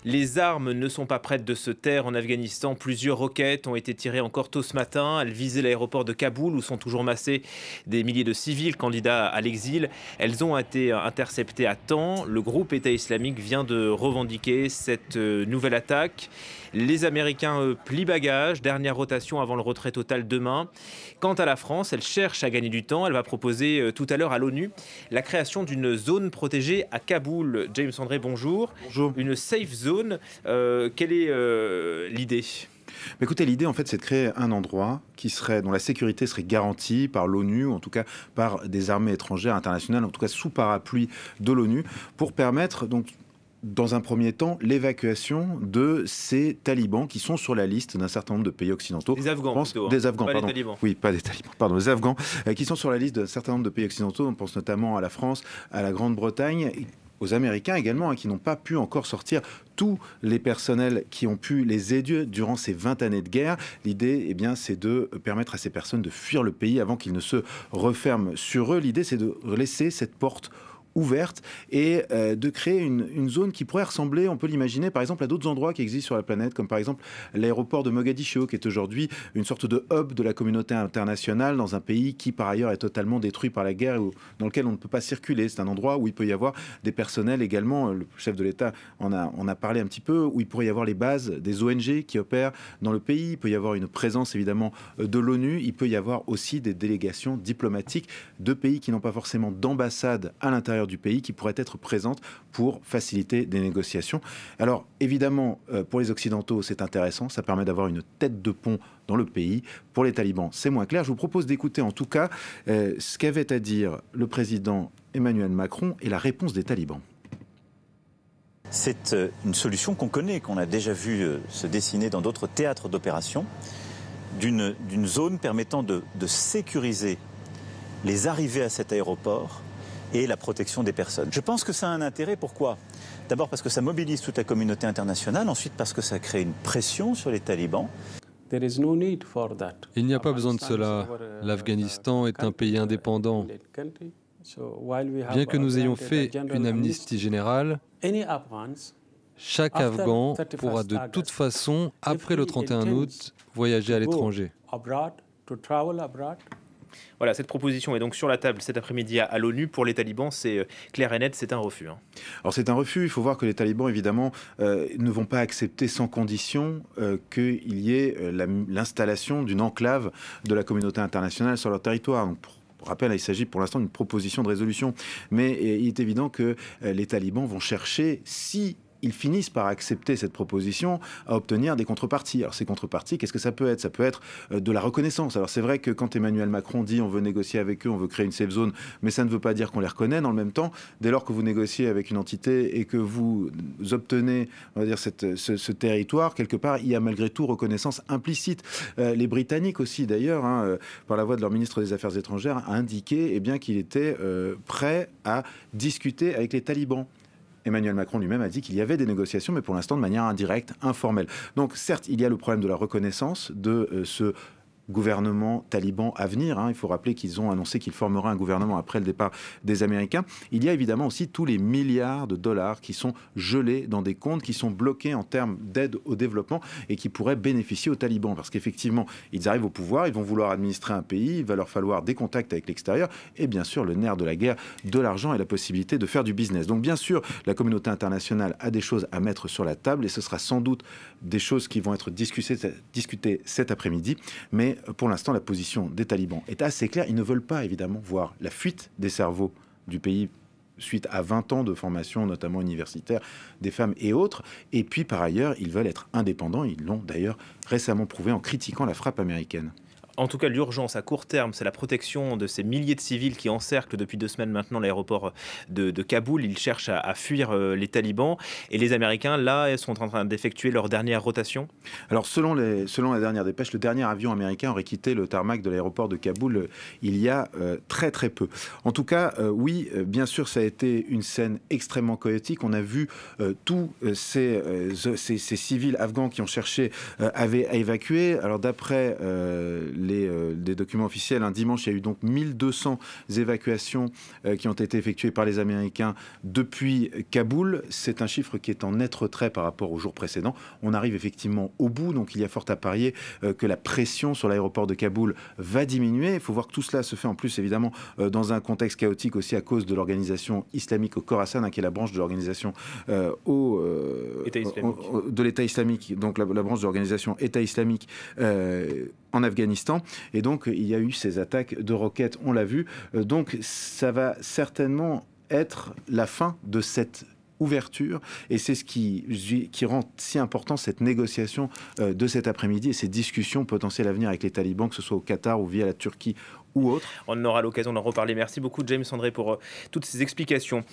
Les armes ne sont pas prêtes de se taire en Afghanistan. Plusieurs roquettes ont été tirées encore tôt ce matin. Elles visaient l'aéroport de Kaboul où sont toujours massés des milliers de civils candidats à l'exil. Elles ont été interceptées à temps. Le groupe État islamique vient de revendiquer cette nouvelle attaque. Les Américains plient bagages. Dernière rotation avant le retrait total demain. Quant à la France, elle cherche à gagner du temps. Elle va proposer tout à l'heure à l'ONU la création d'une zone protégée à Kaboul. James André, bonjour. Bonjour. Une safe zone. Quelle est l'idée ? Écoutez, l'idée en fait, c'est de créer un endroit dont la sécurité serait garantie par l'ONU, ou en tout cas par des armées étrangères internationales, en tout cas sous parapluie de l'ONU, pour permettre donc, dans un premier temps, l'évacuation de ces talibans qui sont sur la liste d'un certain nombre de pays occidentaux. Des Afghans plutôt. Des Afghans, pas pardon. des talibans. Oui, pas des talibans, pardon, des Afghans, qui sont sur la liste d'un certain nombre de pays occidentaux. On pense notamment à la France, à la Grande-Bretagne, aux Américains également, qui n'ont pas pu encore sortir tous les personnels qui ont pu les aider durant ces 20 années de guerre. L'idée, c'est de permettre à ces personnes de fuir le pays avant qu'ils ne se referment sur eux. L'idée, c'est de laisser cette porte ouverte et de créer une zone qui pourrait ressembler, on peut l'imaginer, par exemple, à d'autres endroits qui existent sur la planète, comme par exemple l'aéroport de Mogadiscio, qui est aujourd'hui une sorte de hub de la communauté internationale dans un pays qui, par ailleurs, est totalement détruit par la guerre, dans lequel on ne peut pas circuler. C'est un endroit où il peut y avoir des personnels également, le chef de l'État en a parlé un petit peu, où il pourrait y avoir les bases des ONG qui opèrent dans le pays, il peut y avoir une présence, évidemment, de l'ONU, il peut y avoir aussi des délégations diplomatiques de pays qui n'ont pas forcément d'ambassade à l'intérieur du pays qui pourraient être présentes pour faciliter des négociations. Alors évidemment, pour les Occidentaux, c'est intéressant, ça permet d'avoir une tête de pont dans le pays. Pour les talibans, c'est moins clair. Je vous propose d'écouter en tout cas ce qu'avait à dire le président Emmanuel Macron et la réponse des talibans. C'est une solution qu'on connaît, qu'on a déjà vu se dessiner dans d'autres théâtres d'opération, d'une zone permettant de sécuriser les arrivées à cet aéroport et la protection des personnes. Je pense que ça a un intérêt, pourquoi ? D'abord parce que ça mobilise toute la communauté internationale, ensuite parce que ça crée une pression sur les talibans. Il n'y a pas besoin de cela. L'Afghanistan est un pays indépendant. Bien que nous ayons fait une amnistie générale, chaque Afghan pourra de toute façon, après le 31 août, voyager à l'étranger. Voilà, cette proposition est donc sur la table cet après-midi à l'ONU. Pour les talibans, c'est clair et net, c'est un refus. Alors c'est un refus, il faut voir que les talibans, évidemment, ne vont pas accepter sans condition qu'il y ait l'installation d'une enclave de la communauté internationale sur leur territoire. Donc, pour rappel, il s'agit pour l'instant d'une proposition de résolution. Mais il est évident que les talibans vont chercher, si ils finissent par accepter cette proposition, à obtenir des contreparties. Alors ces contreparties, qu'est-ce que ça peut être ? Ça peut être de la reconnaissance. Alors c'est vrai que quand Emmanuel Macron dit on veut négocier avec eux, on veut créer une safe zone, mais ça ne veut pas dire qu'on les reconnaît. Dans le même temps, dès lors que vous négociez avec une entité et que vous obtenez, on va dire, ce territoire, quelque part, il y a malgré tout reconnaissance implicite. Les Britanniques aussi, d'ailleurs, par la voix de leur ministre des Affaires étrangères, a indiqué qu'il était prêt à discuter avec les talibans. Emmanuel Macron lui-même a dit qu'il y avait des négociations, mais pour l'instant de manière indirecte, informelle. Donc certes, il y a le problème de la reconnaissance de ce gouvernement taliban à venir. Il faut rappeler qu'ils ont annoncé qu'ils formeraient un gouvernement après le départ des Américains. Il y a évidemment aussi tous les milliards de dollars qui sont gelés dans des comptes, qui sont bloqués en termes d'aide au développement et qui pourraient bénéficier aux talibans. Parce qu'effectivement, ils arrivent au pouvoir, ils vont vouloir administrer un pays, il va leur falloir des contacts avec l'extérieur et bien sûr le nerf de la guerre, de l'argent et la possibilité de faire du business. Donc bien sûr, la communauté internationale a des choses à mettre sur la table et ce sera sans doute des choses qui vont être discutées cet après-midi. Mais pour l'instant, la position des talibans est assez claire. Ils ne veulent pas, évidemment, voir la fuite des cerveaux du pays suite à 20 ans de formation, notamment universitaire, des femmes et autres. Et puis, par ailleurs, ils veulent être indépendants. Ils l'ont d'ailleurs récemment prouvé en critiquant la frappe américaine. En tout cas, l'urgence à court terme, c'est la protection de ces milliers de civils qui encerclent depuis 2 semaines maintenant l'aéroport de Kaboul. Ils cherchent à fuir les talibans. Et les Américains, là, sont en train d'effectuer leur dernière rotation. Alors, selon la dernière dépêche, le dernier avion américain aurait quitté le tarmac de l'aéroport de Kaboul il y a très très peu. En tout cas, oui, bien sûr, ça a été une scène extrêmement chaotique. On a vu tous ces civils afghans qui ont cherché à évacuer. Alors, d'après des documents officiels, un dimanche, il y a eu donc 1200 évacuations qui ont été effectuées par les Américains depuis Kaboul. C'est un chiffre qui est en net retrait par rapport aux jours précédents. On arrive effectivement au bout, donc il y a fort à parier que la pression sur l'aéroport de Kaboul va diminuer. Il faut voir que tout cela se fait en plus évidemment dans un contexte chaotique aussi à cause de l'organisation islamique au Khorasan, qui est la branche de l'organisation de l'État islamique, donc la branche de l'organisation État islamique en Afghanistan. Et donc il y a eu ces attaques de roquettes, on l'a vu. Donc ça va certainement être la fin de cette ouverture, et c'est ce qui rend si important cette négociation de cet après-midi et ces discussions potentielles à venir avec les talibans, que ce soit au Qatar ou via la Turquie ou autre. On aura l'occasion d'en reparler. Merci beaucoup James André pour toutes ces explications.